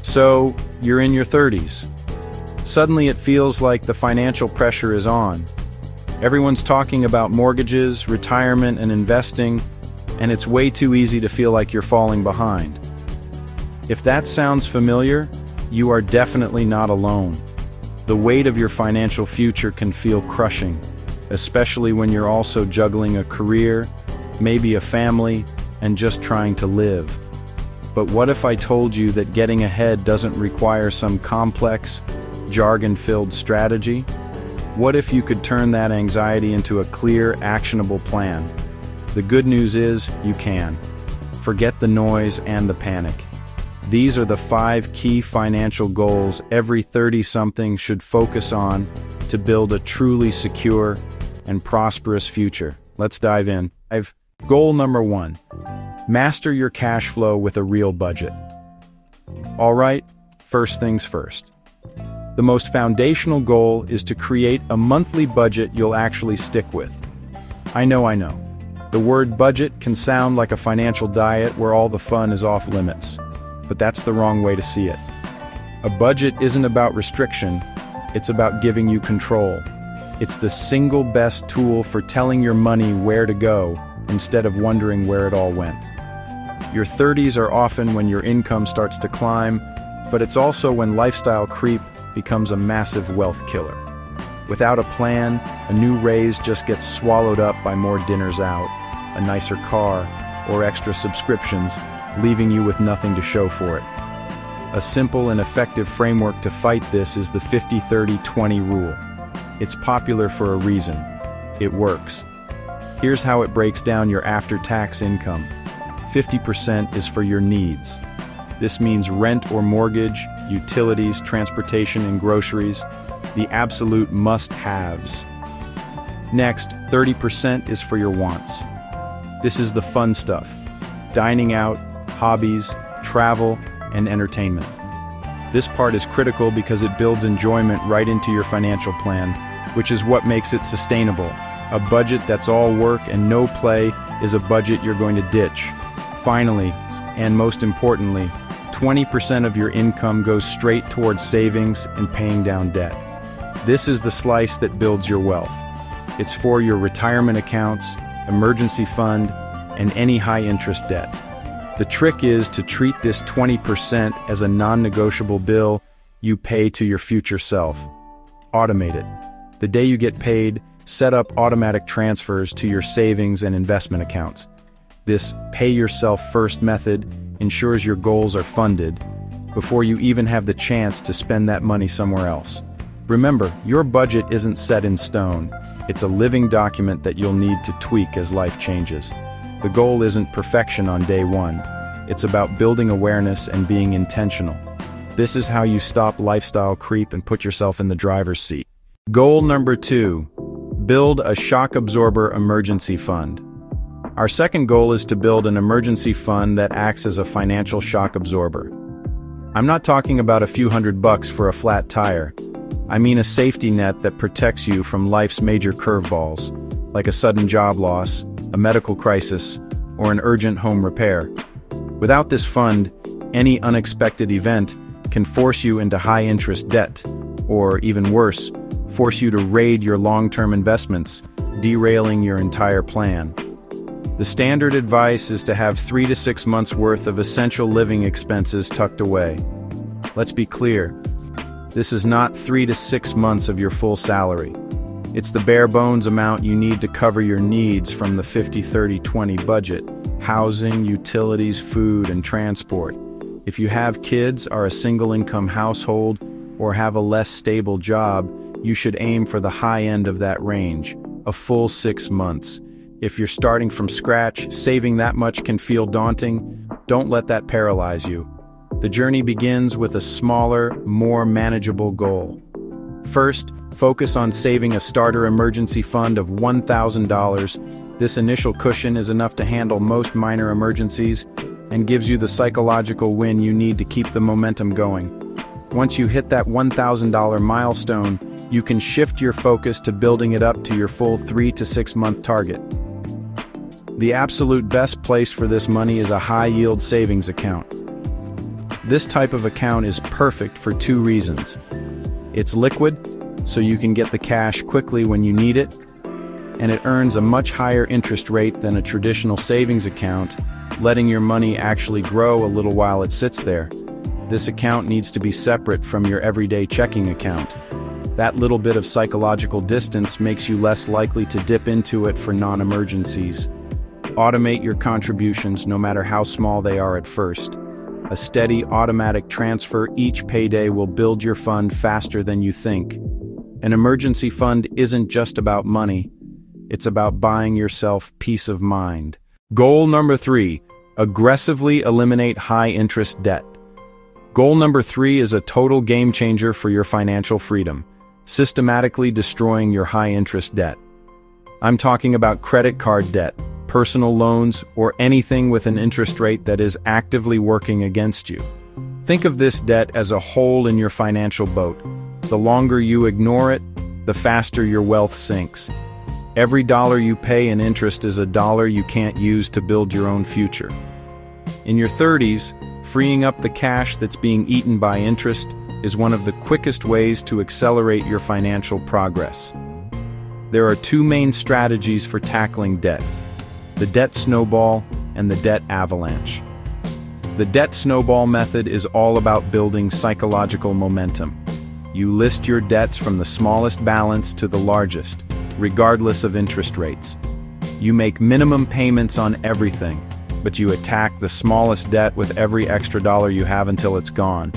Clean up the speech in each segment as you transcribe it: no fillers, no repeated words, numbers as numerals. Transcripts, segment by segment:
So, you're in your 30s. Suddenly it feels like the financial pressure is on. Everyone's talking about mortgages, retirement, and investing, and it's way too easy to feel like you're falling behind. If that sounds familiar, you are definitely not alone. The weight of your financial future can feel crushing, especially when you're also juggling a career, maybe a family, and just trying to live. But what if I told you that getting ahead doesn't require some complex, jargon-filled strategy? What if you could turn that anxiety into a clear, actionable plan? The good news is, you can. Forget the noise and the panic. These are the 5 key financial goals every 30-something should focus on to build a truly secure and prosperous future. Let's dive in. Goal number 1. Master your cash flow with a real budget. All right, first things first. The most foundational goal is to create a monthly budget you'll actually stick with. I know. The word budget can sound like a financial diet where all the fun is off limits, but that's the wrong way to see it. A budget isn't about restriction, it's about giving you control. It's the single best tool for telling your money where to go instead of wondering where it all went. Your 30s are often when your income starts to climb, but it's also when lifestyle creep becomes a massive wealth killer. Without a plan, a new raise just gets swallowed up by more dinners out, a nicer car, or extra subscriptions, leaving you with nothing to show for it. A simple and effective framework to fight this is the 50-30-20 rule. It's popular for a reason. It works. Here's how it breaks down your after-tax income. 50% is for your needs. This means rent or mortgage, utilities, transportation, and groceries, the absolute must-haves. Next, 30% is for your wants. This is the fun stuff: dining out, hobbies, travel, and entertainment. This part is critical because it builds enjoyment right into your financial plan, which is what makes it sustainable. A budget that's all work and no play is a budget you're going to ditch. Finally, and most importantly, 20% of your income goes straight towards savings and paying down debt. This is the slice that builds your wealth. It's for your retirement accounts, emergency fund, and any high-interest debt. The trick is to treat this 20% as a non-negotiable bill you pay to your future self. Automate it. The day you get paid, set up automatic transfers to your savings and investment accounts. This pay-yourself-first method ensures your goals are funded before you even have the chance to spend that money somewhere else. Remember, your budget isn't set in stone. It's a living document that you'll need to tweak as life changes. The goal isn't perfection on day one. It's about building awareness and being intentional. This is how you stop lifestyle creep and put yourself in the driver's seat. Goal number 2, build a shock absorber emergency fund. Our second goal is to build an emergency fund that acts as a financial shock absorber. I'm not talking about a few $100 for a flat tire. I mean a safety net that protects you from life's major curveballs, like a sudden job loss, a medical crisis, or an urgent home repair. Without this fund, any unexpected event can force you into high-interest debt, or even worse, force you to raid your long-term investments, derailing your entire plan. The standard advice is to have 3 to 6 months worth of essential living expenses tucked away. Let's be clear, this is not 3 to 6 months of your full salary. It's the bare bones amount you need to cover your needs from the 50-30-20 budget: housing, utilities, food, and transport. If you have kids, are a single-income household, or have a less stable job, you should aim for the high end of that range, a full 6 months. If you're starting from scratch, saving that much can feel daunting. Don't let that paralyze you. The journey begins with a smaller, more manageable goal. First, focus on saving a starter emergency fund of $1,000. This initial cushion is enough to handle most minor emergencies and gives you the psychological win you need to keep the momentum going. Once you hit that $1,000 milestone, you can shift your focus to building it up to your full 3 to 6 month target. The absolute best place for this money is a high-yield savings account. This type of account is perfect for two reasons. It's liquid, so you can get the cash quickly when you need it, and it earns a much higher interest rate than a traditional savings account, letting your money actually grow a little while it sits there. This account needs to be separate from your everyday checking account. That little bit of psychological distance makes you less likely to dip into it for non-emergencies. Automate your contributions no matter how small they are at first. A steady automatic transfer each payday will build your fund faster than you think. An emergency fund isn't just about money. It's about buying yourself peace of mind. Goal number 3, aggressively eliminate high-interest debt. Goal number 3 is a total game changer for your financial freedom, systematically destroying your high-interest debt. I'm talking about credit card debt, personal loans, or anything with an interest rate that is actively working against you. Think of this debt as a hole in your financial boat. The longer you ignore it, the faster your wealth sinks. Every dollar you pay in interest is a dollar you can't use to build your own future. In your 30s, freeing up the cash that's being eaten by interest is one of the quickest ways to accelerate your financial progress. There are two main strategies for tackling debt: the debt snowball and the debt avalanche. The debt snowball method is all about building psychological momentum. You list your debts from the smallest balance to the largest, regardless of interest rates. You make minimum payments on everything, but you attack the smallest debt with every extra dollar you have until it's gone.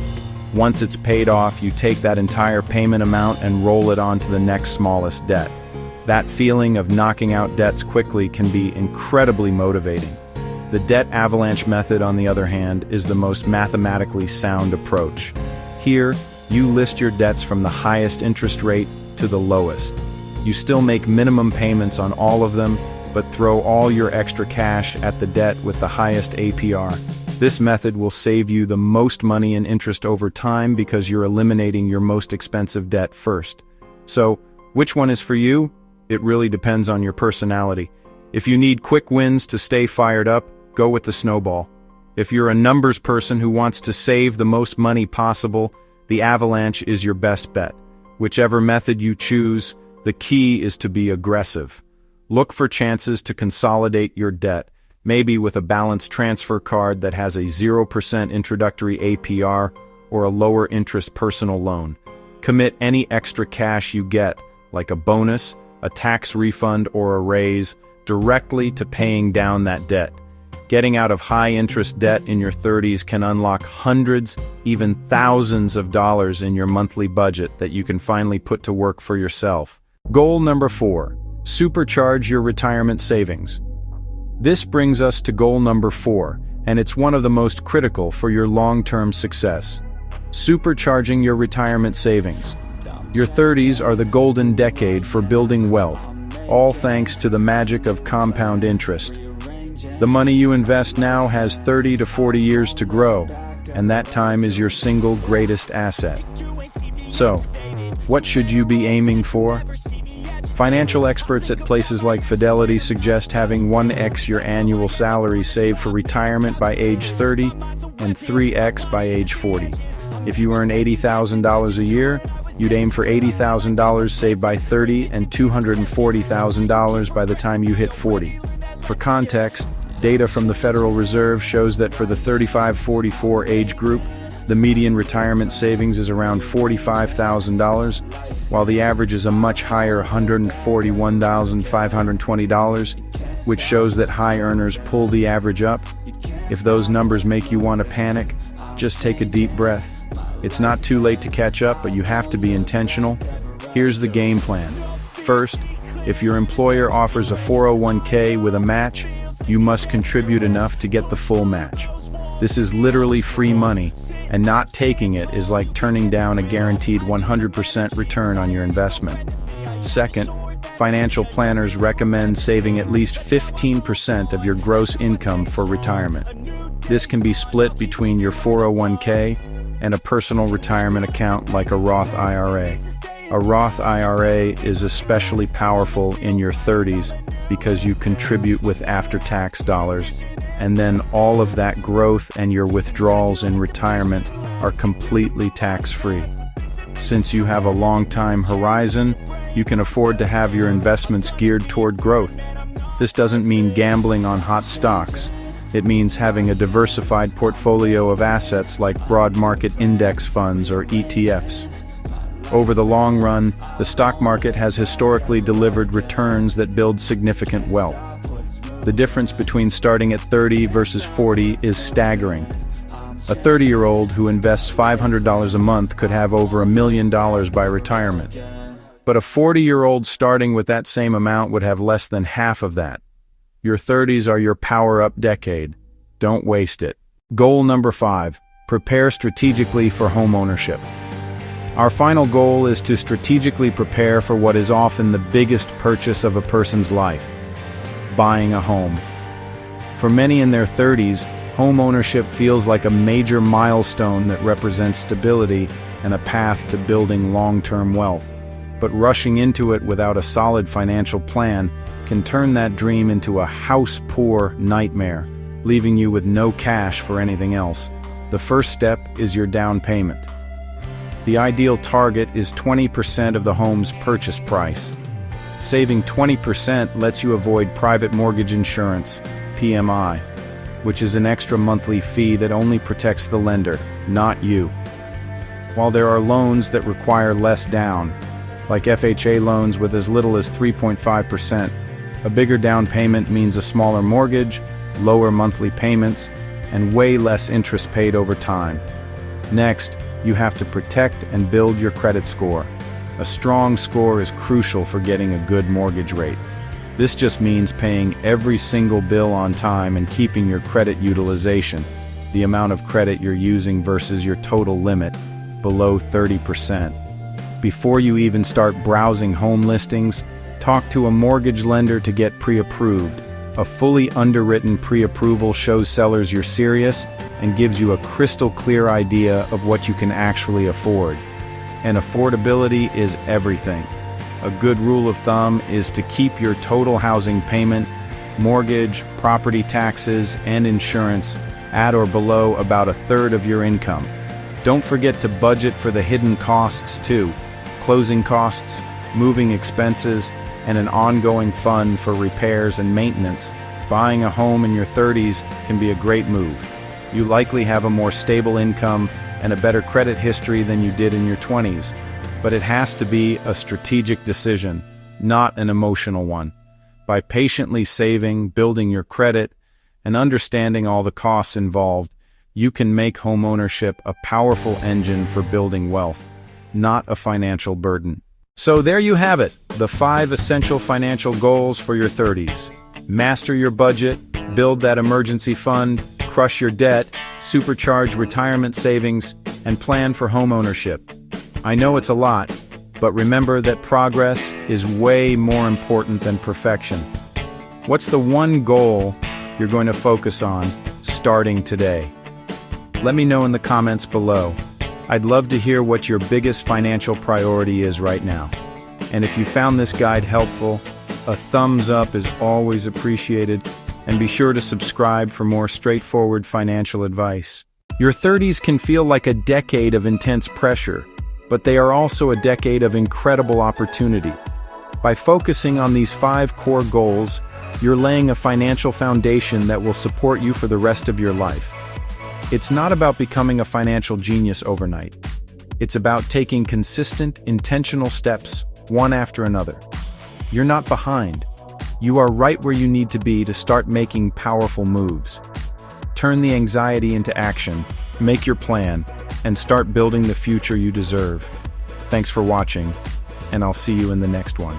Once it's paid off, you take that entire payment amount and roll it onto the next smallest debt. That feeling of knocking out debts quickly can be incredibly motivating. The debt avalanche method, on the other hand, is the most mathematically sound approach. Here, you list your debts from the highest interest rate to the lowest. You still make minimum payments on all of them, but throw all your extra cash at the debt with the highest APR. This method will save you the most money in interest over time because you're eliminating your most expensive debt first. So, which one is for you? It really depends on your personality. If you need quick wins to stay fired up, go with the snowball. If you're a numbers person who wants to save the most money possible, the avalanche is your best bet. Whichever method you choose, the key is to be aggressive. Look for chances to consolidate your debt, maybe with a balance transfer card that has a 0% introductory APR or a lower interest personal loan. Commit any extra cash you get, like a bonus, a tax refund, or a raise, directly to paying down that debt. Getting out of high-interest debt in your 30s can unlock hundreds, even thousands of dollars in your monthly budget that you can finally put to work for yourself. Goal number 4, supercharge your retirement savings. This brings us to goal number 4, and it's one of the most critical for your long-term success. Supercharging your retirement savings. Your 30s are the golden decade for building wealth, all thanks to the magic of compound interest. The money you invest now has 30 to 40 years to grow, and that time is your single greatest asset. So, what should you be aiming for? Financial experts at places like Fidelity suggest having 1x your annual salary saved for retirement by age 30 and 3x by age 40. If you earn $80,000 a year, you'd aim for $80,000 saved by 30 and $240,000 by the time you hit 40. For context, data from the Federal Reserve shows that for the 35-44 age group, the median retirement savings is around $45,000, while the average is a much higher $141,520, which shows that high earners pull the average up. If those numbers make you want to panic, just take a deep breath. It's not too late to catch up, but you have to be intentional. Here's the game plan. First, if your employer offers a 401k with a match, you must contribute enough to get the full match. This is literally free money, and not taking it is like turning down a guaranteed 100% return on your investment. Second, financial planners recommend saving at least 15% of your gross income for retirement. This can be split between your 401k and a personal retirement account like a Roth IRA. A Roth IRA is especially powerful in your 30s because you contribute with after-tax dollars, and then all of that growth and your withdrawals in retirement are completely tax-free. Since you have a long-time horizon, you can afford to have your investments geared toward growth. This doesn't mean gambling on hot stocks. It means having a diversified portfolio of assets like broad market index funds or ETFs. Over the long run, the stock market has historically delivered returns that build significant wealth. The difference between starting at 30 versus 40 is staggering. A 30-year-old who invests $500 a month could have over $1 million by retirement. But a 40-year-old starting with that same amount would have less than half of that. Your 30s are your power-up decade. Don't waste it. Goal number 5, prepare strategically for homeownership. Our final goal is to strategically prepare for what is often the biggest purchase of a person's life: buying a home. For many in their 30s, home ownership feels like a major milestone that represents stability and a path to building long-term wealth. But rushing into it without a solid financial plan can turn that dream into a house-poor nightmare, leaving you with no cash for anything else. The first step is your down payment. The ideal target is 20% of the home's purchase price. Saving 20% lets you avoid private mortgage insurance, PMI, which is an extra monthly fee that only protects the lender, not you. While there are loans that require less down, like FHA loans with as little as 3.5%, a bigger down payment means a smaller mortgage, lower monthly payments, and way less interest paid over time. Next, you have to protect and build your credit score. A strong score is crucial for getting a good mortgage rate. This just means paying every single bill on time and keeping your credit utilization, the amount of credit you're using versus your total limit, below 30%. Before you even start browsing home listings, talk to a mortgage lender to get pre-approved. A fully underwritten pre-approval shows sellers you're serious and gives you a crystal clear idea of what you can actually afford. And affordability is everything. A good rule of thumb is to keep your total housing payment, mortgage, property taxes, and insurance at or below about a third of your income. Don't forget to budget for the hidden costs too: closing costs, moving expenses, and an ongoing fund for repairs and maintenance. Buying a home in your 30s can be a great move. You likely have a more stable income and a better credit history than you did in your 20s, but it has to be a strategic decision, not an emotional one. By patiently saving, building your credit, and understanding all the costs involved, you can make homeownership a powerful engine for building wealth, not a financial burden. So there you have it, the 5 essential financial goals for your 30s. Master your budget, build that emergency fund, crush your debt, supercharge retirement savings, and plan for homeownership. I know it's a lot, but remember that progress is way more important than perfection. What's the one goal you're going to focus on starting today? Let me know in the comments below. I'd love to hear what your biggest financial priority is right now. And if you found this guide helpful, a thumbs up is always appreciated, and be sure to subscribe for more straightforward financial advice. Your 30s can feel like a decade of intense pressure, but they are also a decade of incredible opportunity. By focusing on these 5 core goals, you're laying a financial foundation that will support you for the rest of your life. It's not about becoming a financial genius overnight. It's about taking consistent, intentional steps, one after another. You're not behind. You are right where you need to be to start making powerful moves. Turn the anxiety into action, make your plan, and start building the future you deserve. Thanks for watching, and I'll see you in the next one.